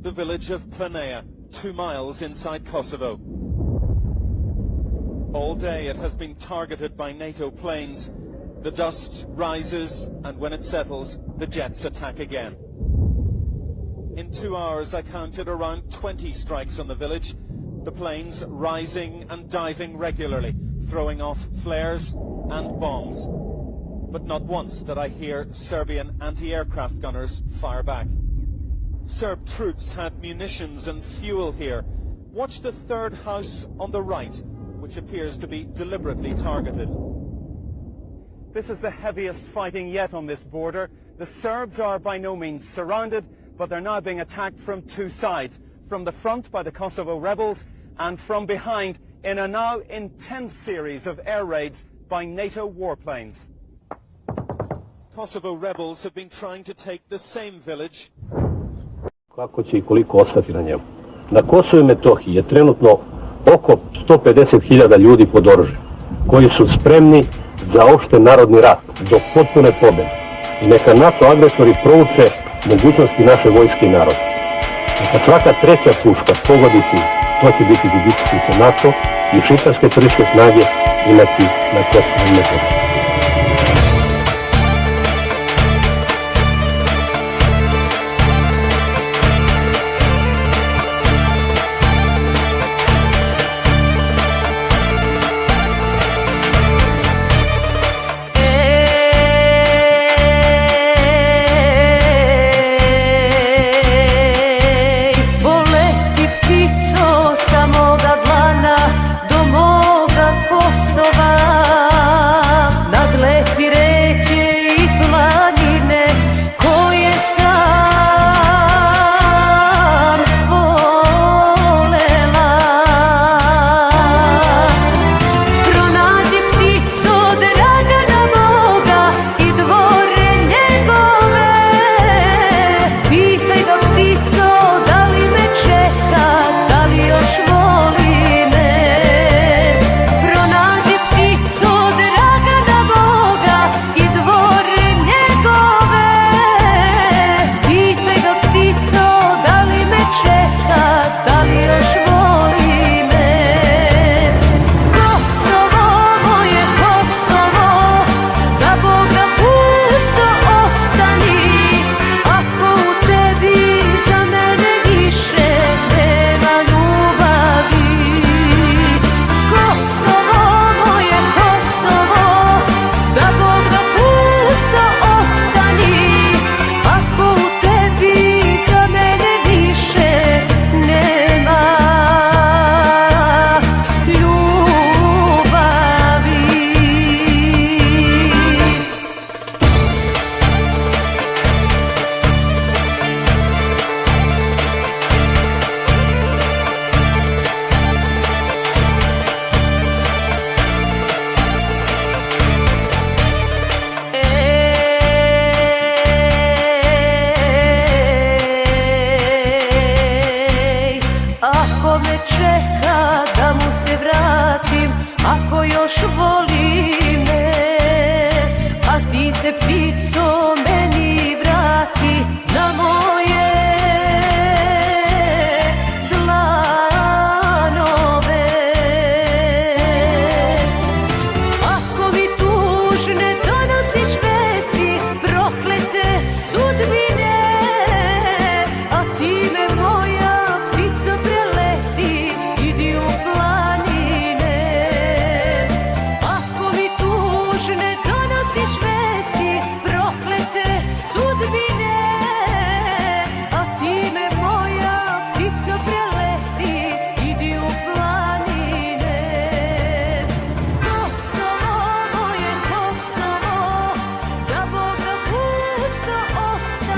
the village of Planea, 2 miles inside Kosovo. All day it has been targeted by NATO planes. The dust rises, and when it settles, the jets attack again. In 2 hours, I counted around 20 strikes on the village, the planes rising and diving regularly, throwing off flares and bombs. But not once did I hear Serbian anti-aircraft gunners fire back. Serb troops had munitions and fuel here. Watch the third house on the right, which appears to be deliberately targeted. This is the heaviest fighting yet on this border. The Serbs are by no means surrounded, but they're now being attacked from 2 sides. From the front by the Kosovo rebels, and from behind in a now intense series of air raids by NATO warplanes. Kosovo rebels have been trying to take the same village. Kako će i koliko ostati na njemu? Na Kosovu i Metohiji je trenutno oko 150.000 ljudi pod oružjem, koji su spremni za opšte narodni rat do potpune pobjede. I neka NATO agresori prouče mogućnosti naše vojske i naroda. Neka svaka treća puška pogodi cilj, to će biti gubitak koji će NATO i šiptarske terorističke snage imati na Kosovu i Metohiji.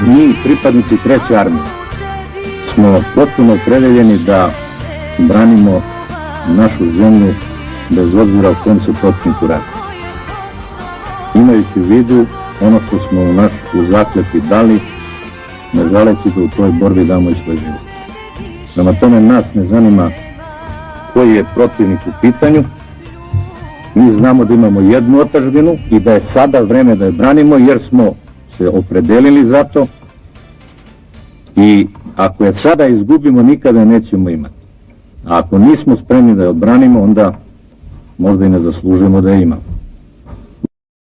Mi, pripadnici 3. armije, smo potpuno opredeljeni da branimo našu zemlju bez obzira o kom se protivniku radi. Imajući u vidu ono što smo u zakletvi dali, ne želeći da u toj borbi damo i svoj život. Prema tome nas ne zanima koji je protivnik u pitanju. Mi znamo da imamo jednu otadžbinu i da je sada vreme da je branimo jer smo se opredelili za to i Ako je sada izgubimo, nikada je nećemo imati. A ako nismo spremni da je odbranimo, onda možda i ne zaslužujemo da je imamo.